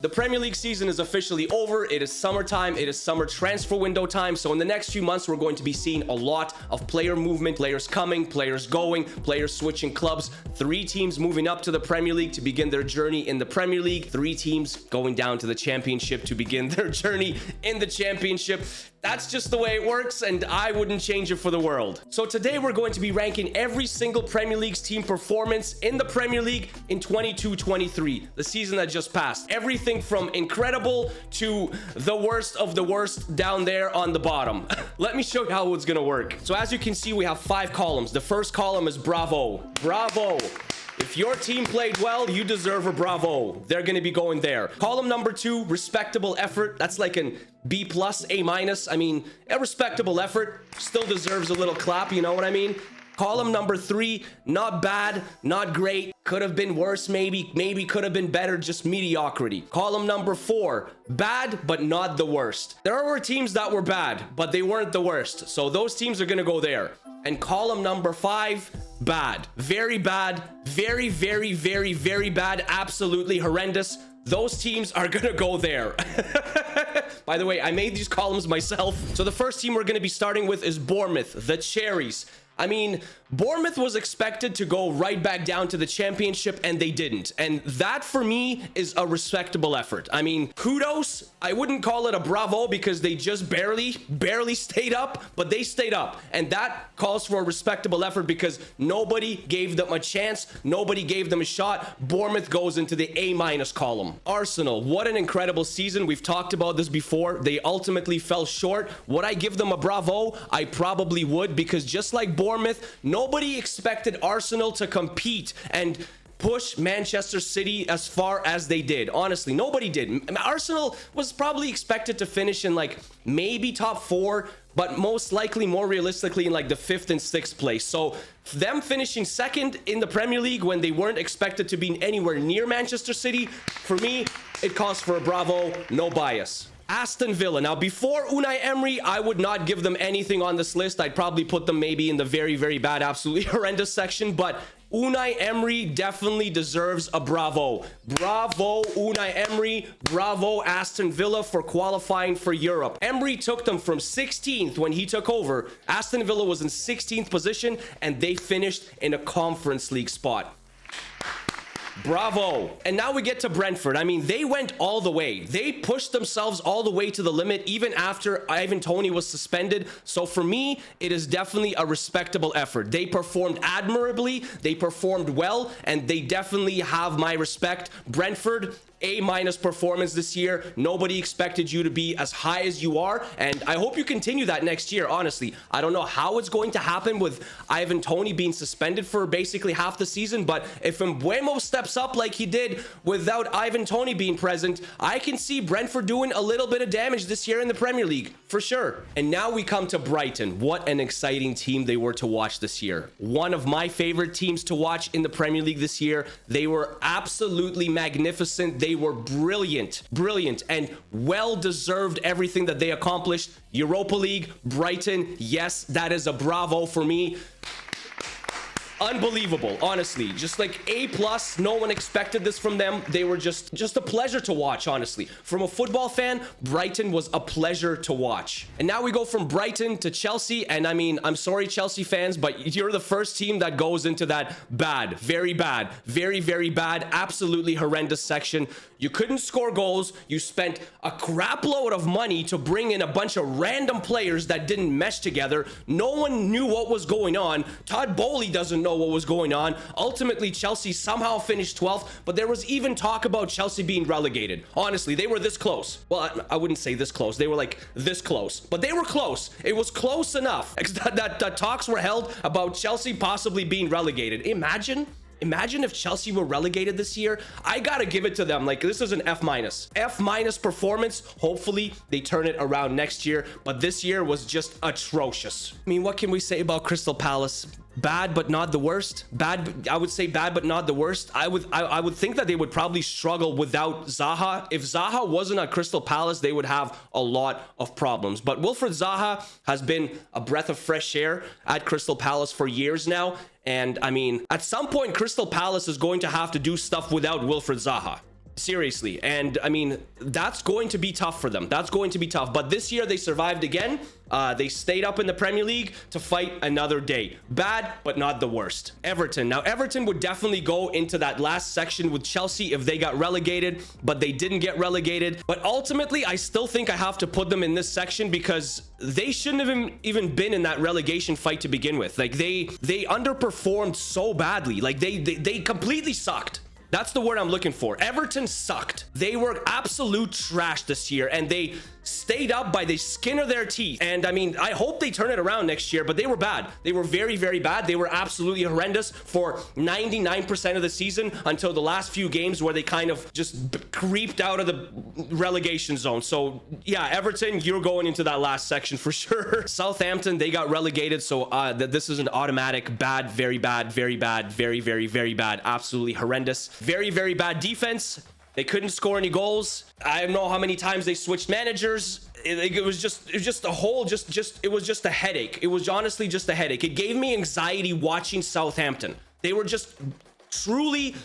The Premier League season is officially over. It is summertime. It is summer transfer window time. So in the next few months, we're going to be seeing a lot of player movement, players coming, players going, players switching clubs. 3 teams moving up to the Premier League to begin their journey in the Premier League. 3 teams going down to the Championship to begin their journey in the Championship. That's just the way it works, and I wouldn't change it for the world. So today we're going to be ranking every single Premier League's team performance in the Premier League in 22-23, the season that just passed. Everything from incredible to the worst of the worst down there on the bottom. Let me show you how it's gonna work. So as you can see, we have 5 columns. The first column is bravo. Bravo. If your team played well, you deserve a bravo. They're going to be going there. Column number 2, respectable effort. That's like an B+, A-. I mean, a respectable effort. Still deserves a little clap, you know what I mean? Column number 3, not bad, not great. Could have been worse, maybe could have been better, just mediocrity. Column number 4, bad, but not the worst. There were teams that were bad, but they weren't the worst. So those teams are going to go there. And column number 5, bad. Very bad. Very, very, very, very bad. Absolutely horrendous. Those teams are gonna go there. By the way, I made these columns myself. So the first team we're gonna be starting with is Bournemouth, the Cherries. I mean, Bournemouth was expected to go right back down to the Championship, and they didn't. And that, for me, is a respectable effort. I mean, kudos. I wouldn't call it a bravo because they just barely stayed up, but they stayed up. And that calls for a respectable effort because nobody gave them a chance. Nobody gave them a shot. Bournemouth goes into the A- column. Arsenal, what an incredible season. We've talked about this before. They ultimately fell short. Would I give them a bravo? I probably would, because just like Bournemouth, nobody expected Arsenal to compete and push Manchester City as far as they did. Honestly, nobody did. Arsenal was probably expected to finish in like maybe top 4, but most likely, more realistically, in like the 5th and 6th place. So them finishing 2nd in the Premier League when they weren't expected to be anywhere near Manchester City, for me, it calls for a bravo, no bias. Aston Villa. Now, before Unai Emery, I would not give them anything on this list. I'd probably put them maybe in the very, very bad, absolutely horrendous section, but Unai Emery definitely deserves a bravo. Bravo, Unai Emery. Bravo, Aston Villa, for qualifying for Europe. Emery took them from 16th when he took over. Aston Villa was in 16th position, and they finished in a Conference League spot. Bravo. And now we get to Brentford. I mean, they went all the way. They pushed themselves all the way to the limit, even after Ivan Toney was suspended. So for me, it is definitely a respectable effort. They performed admirably, they performed well, and they definitely have my respect. Brentford, A- performance this year. Nobody expected you to be as high as you are, and I hope you continue that next year. Honestly, I don't know how it's going to happen with Ivan Toney being suspended for basically half the season, but if Mbeumo steps up like he did without Ivan Toney being present, I can see Brentford doing a little bit of damage this year in the Premier League, for sure. And now we come to Brighton. What an exciting team they were to watch this year. One of my favorite teams to watch in the Premier League this year. They were absolutely magnificent. They were brilliant, and well-deserved everything that they accomplished. Europa League, Brighton, yes, that is a bravo for me. Unbelievable, honestly. Just like A+, no one expected this from them. They were just a pleasure to watch, honestly. From a football fan, Brighton was a pleasure to watch. And now we go from Brighton to Chelsea, and I mean, I'm sorry, Chelsea fans, but you're the first team that goes into that bad, very, very bad, absolutely horrendous section. You couldn't score goals. You spent a crap load of money to bring in a bunch of random players that didn't mesh together. No one knew what was going on. Todd Bowley doesn't know what was going on. Ultimately, Chelsea somehow finished 12th, but there was even talk about Chelsea being relegated. Honestly, they were this close. Well, I wouldn't say this close. They were like this close, but they were close. It was close enough that talks were held about Chelsea possibly being relegated. Imagine if Chelsea were relegated this year. I gotta give it to them. Like, this is an F-. F- performance. Hopefully, they turn it around next year. But this year was just atrocious. I mean, what can we say about Crystal Palace? Bad, but not the worst. Bad, I would say bad, but not the worst. I would think that they would probably struggle without Zaha. If Zaha wasn't at Crystal Palace, they would have a lot of problems. But Wilfried Zaha has been a breath of fresh air at Crystal Palace for years now. And I mean, at some point, Crystal Palace is going to have to do stuff without Wilfried Zaha. Seriously. And I mean, that's going to be tough for them. That's going to be tough. But this year they survived again. They stayed up in the Premier League to fight another day. Bad, but not the worst. Everton. Now, Everton would definitely go into that last section with Chelsea if they got relegated, but they didn't get relegated. But ultimately, I still think I have to put them in this section because they shouldn't have even been in that relegation fight to begin with. Like, they underperformed so badly. Like, they completely sucked. That's the word I'm looking for. Everton sucked. They were absolute trash this year, and they stayed up by the skin of their teeth. And I mean, I hope they turn it around next year, but they were bad. They were very, very bad. They were absolutely horrendous for 99% of the season until the last few games where they kind of just creeped out of the relegation zone. So yeah, Everton, you're going into that last section for sure. Southampton, they got relegated. So this is an automatic bad, very bad, very bad, very, very, very bad, absolutely horrendous. Very, very bad defense. They couldn't score any goals. I don't know how many times they switched managers. It was just a whole, it was just a headache. It was honestly just a headache. It gave me anxiety watching Southampton. They were just truly,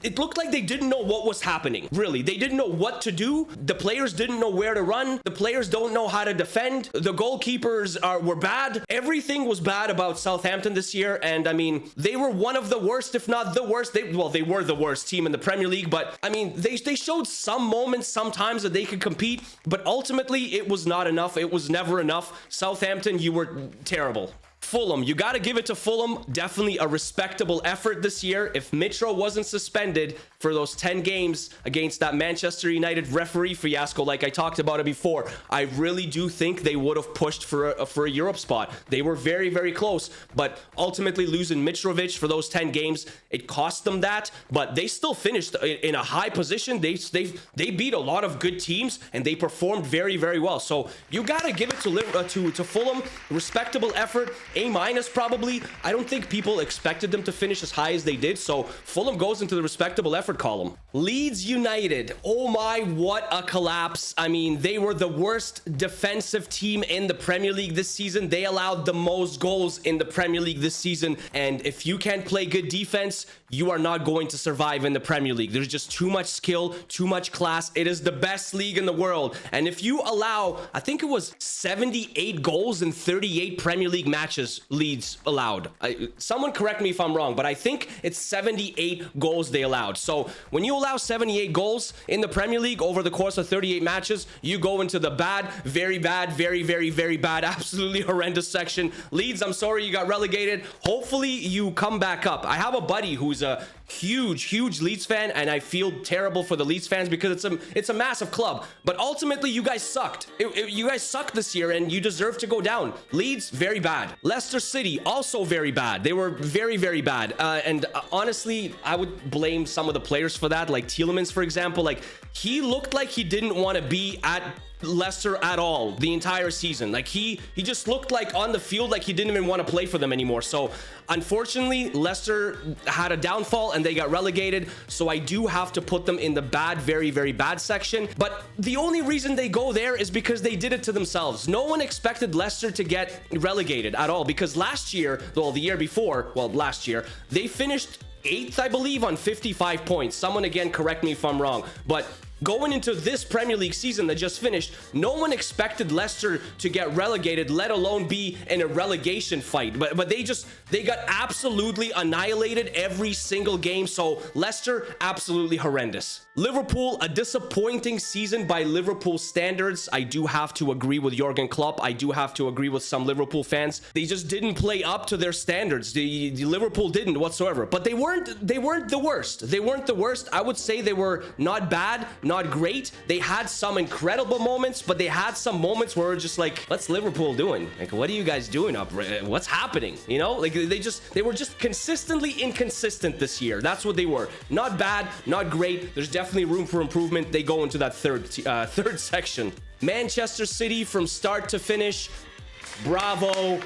it looked like they didn't know what was happening. Really, they didn't know what to do. The players didn't know where to run. The players don't know how to defend. The goalkeepers were bad. Everything was bad about Southampton this year. And I mean, they were one of the worst, if not the worst. They were the worst team in the Premier League. But I mean, they showed some moments sometimes that they could compete. But ultimately, it was not enough. It was never enough. Southampton, you were terrible. Fulham, you got to give it to Fulham. Definitely a respectable effort this year. If Mitro wasn't suspended for those 10 games against that Manchester United referee fiasco, like I talked about it before, I really do think they would have pushed for a Europe spot. They were very, very close, but ultimately losing Mitrovic for those 10 games, it cost them that, but they still finished in a high position. They beat a lot of good teams and they performed very, very well. So you got to give it to Fulham. Respectable effort. A- probably. I don't think people expected them to finish as high as they did, so Fulham goes into the respectable effort column. Leeds United, oh my, what a collapse. I mean, they were the worst defensive team in the Premier League this season. They allowed the most goals in the Premier League this season, and if you can't play good defense, you are not going to survive in the Premier League. There's just too much skill, too much class. It is the best league in the world, and if you allow, I think it was 78 goals in 38 Premier League matches Leeds allowed. Someone correct me if I'm wrong, but I think it's 78 goals they allowed. So when you allow 78 goals in the Premier League over the course of 38 matches, you go into the bad, very bad, very, very, very bad, absolutely horrendous section. Leeds, I'm sorry you got relegated. Hopefully you come back up. I have a buddy who's a huge Leeds fan, and I feel terrible for the Leeds fans because it's a massive club, but ultimately you guys sucked. You guys sucked this year and you deserve to go down. Leeds, very bad. Leicester City, also very bad. They were very, very bad, and honestly, I would blame some of the players for that, like Tielemans, for example. Like, he looked like he didn't want to be at Leicester at all the entire season. Like, he just looked like on the field like he didn't even want to play for them anymore. So unfortunately, Leicester had a downfall and they got relegated, so I do have to put them in the bad, very, very bad section. But the only reason they go there is because they did it to themselves. No one expected Leicester to get relegated at all, because last year, well, the year before, well, last year, they finished 8th, I believe, on 55 points. Someone again correct me if I'm wrong, but going into this Premier League season that just finished, no one expected Leicester to get relegated, let alone be in a relegation fight. But they got absolutely annihilated every single game. So Leicester, absolutely horrendous. Liverpool, a disappointing season by Liverpool standards. I do have to agree with Jurgen Klopp. I do have to agree with some Liverpool fans. They just didn't play up to their standards. The Liverpool didn't whatsoever. But they weren't the worst. They weren't the worst. I would say they were not bad, not great. They had some incredible moments, but they had some moments where we're just like, what's Liverpool doing? Like, what are you guys doing up? What's happening? You know, like they were just consistently inconsistent this year. That's what they were. Not bad, not great. There's definitely room for improvement. They go into that third section. Manchester City, from start to finish, bravo.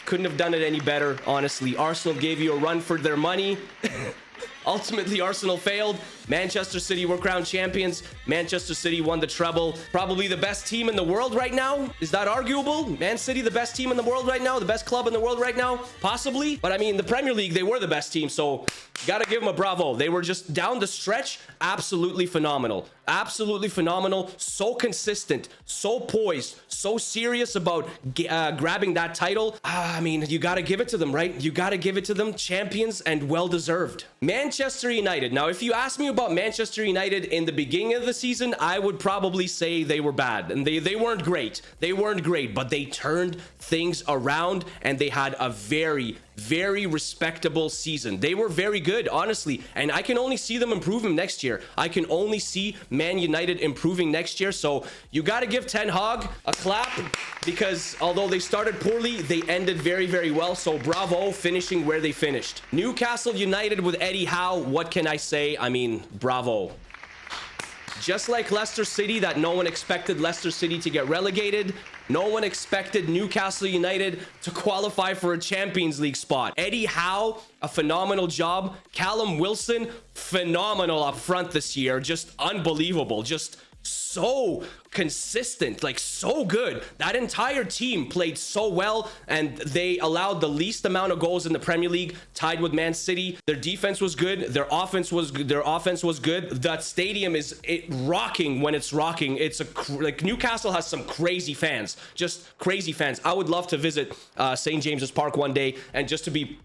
Couldn't have done it any better, honestly. Arsenal gave you a run for their money. Ultimately, Arsenal failed. Manchester City were crowned champions. Manchester City won the treble. Probably the best team in the world right now. Is that arguable? Man City, the best team in the world right now? The best club in the world right now? Possibly. But I mean, the Premier League, they were the best team. So gotta give them a bravo. They were just down the stretch. Absolutely phenomenal. Absolutely phenomenal. So consistent, so poised, so serious about grabbing that title. I mean, you got to give it to them, right? You got to give it to them. Champions and well-deserved. Manchester United. Now, if you ask me about Manchester United in the beginning of the season, I would probably say they were bad. And they weren't great. They weren't great, but they turned things around and they had a very respectable season. They were very good, honestly, and I can only see them improving next year. I can only see Man United improving next year. So you got to give Ten Hag a clap, because although they started poorly, they ended very well. So bravo, finishing where they finished. Newcastle United with Eddie Howe. What can I say? I mean, bravo. Just like Leicester City, that no one expected Leicester City to get relegated. No one expected Newcastle United to qualify for a Champions League spot. Eddie Howe, a phenomenal job. Callum Wilson, phenomenal up front this year. Just unbelievable. Just so consistent, like so good. That entire team played so well, and they allowed the least amount of goals in the Premier League, tied with Man City. Their defense was good. Their offense was good. That stadium is rocking when it's rocking. It's like Newcastle has some crazy fans, just crazy fans. I would love to visit St. James's Park one day and just to be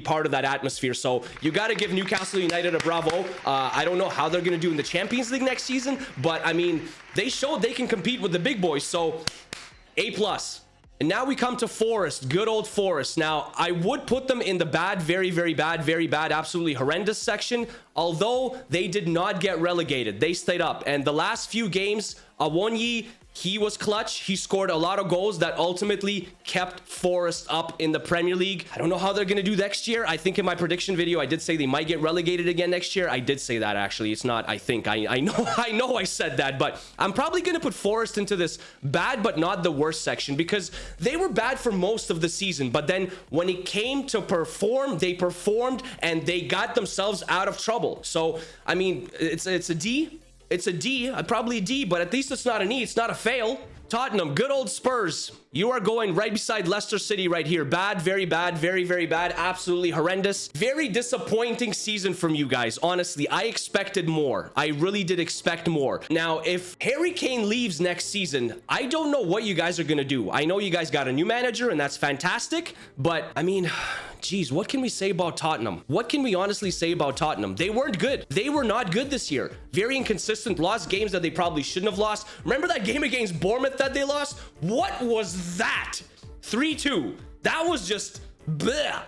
part of that atmosphere. So you got to give Newcastle United a bravo. I don't know how they're going to do in the Champions League next season, but I mean, they showed they can compete with the big boys. So A+. And now we come to Forest, good old Forest. Now, I would put them in the bad, very bad, absolutely horrendous section, although they did not get relegated. They stayed up. And the last few games, Awoniyi, he was clutch. He scored a lot of goals that ultimately kept Forest up in the Premier League. I don't know how they're going to do next year. I think in my prediction video, I did say they might get relegated again next year. I did say that, actually. It's not, I think. I know I said that, but I'm probably going to put Forest into this bad but not the worst section, because they were bad for most of the season. But then when it came to perform, they performed and they got themselves out of trouble. So, I mean, it's a D. It's a D, probably a D, but at least it's not an E. It's not a fail. Tottenham, good old Spurs. You are going right beside Leicester City right here. Bad, very bad, very bad, absolutely horrendous. Very disappointing season from you guys. Honestly, I expected more. I really did expect more. Now, if Harry Kane leaves next season, I don't know what you guys are going to do. I know you guys got a new manager, and that's fantastic, but I mean, geez, what can we say about Tottenham? What can we honestly say about Tottenham? They weren't good. They were not good this year. Very inconsistent. Lost games that they probably shouldn't have lost. Remember that game against Bournemouth that they lost? What was that? 3-2. That was just bleh.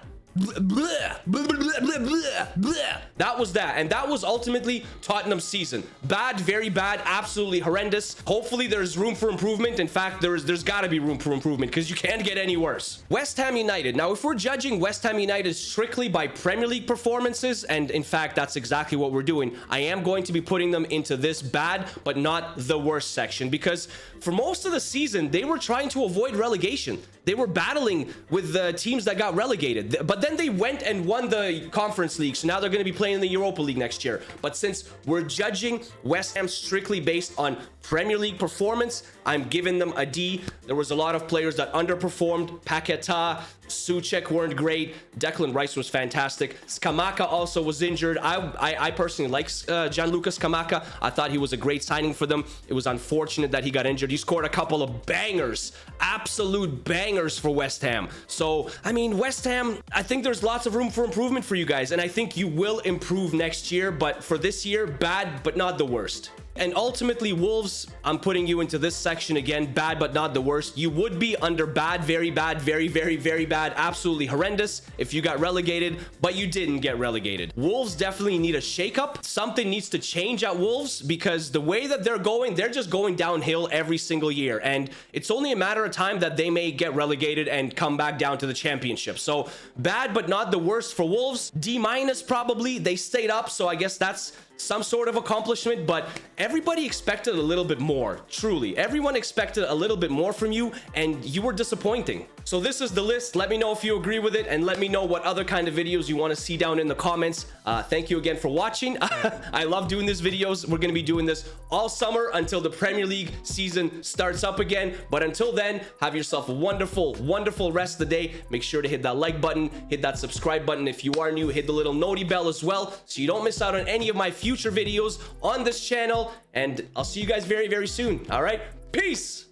That was that, and that was ultimately Tottenham's season. Bad, very bad, absolutely horrendous. Hopefully there's room for improvement. In fact, there's got to be room for improvement, because you can't get any worse. West Ham United. Now, if we're judging West Ham United strictly by Premier League performances, and in fact that's exactly what we're doing, I am going to be putting them into this bad but not the worst section, because for most of the season they were trying to avoid relegation. They were battling with the teams that got relegated, but then they went and won the Conference League, so now they're going to be playing in the Europa League next year. But since we're judging West Ham strictly based on Premier League performance, I'm giving them a D. There was a lot of players that underperformed. Paqueta, Souček weren't great. Declan Rice was fantastic. Scamacca also was injured. I personally like Gianluca Scamacca. I thought he was a great signing for them. It was unfortunate that he got injured. He scored a couple of bangers, absolute bangers for West Ham. So, I mean, West Ham, I think there's lots of room for improvement for you guys, and I think you will improve next year. But for this year, bad, but not the worst. And ultimately, Wolves, I'm putting you into this section again, bad but not the worst. You would be under bad, very bad, very bad, absolutely horrendous if you got relegated, but you didn't get relegated. Wolves definitely need a shakeup. Something needs to change at Wolves, because the way that they're going, they're just going downhill every single year, and it's only a matter of time that they may get relegated and come back down to the championship. So bad but not the worst for Wolves. D- probably. They stayed up, so I guess that's some sort of accomplishment, but everybody expected a little bit more. Truly, everyone expected a little bit more from you, and you were disappointing. So this is the list. Let me know if you agree with it, and let me know what other kind of videos you want to see down in the comments. Thank you again for watching. I love doing these videos. We're going to be doing this all summer until the Premier League season starts up again. But until then, have yourself a wonderful, wonderful rest of the day. Make sure to hit that like button, hit that subscribe button. If you are new, hit the little noti bell as well, so you don't miss out on any of my future videos on this channel. And I'll see you guys very, very soon. All right, peace.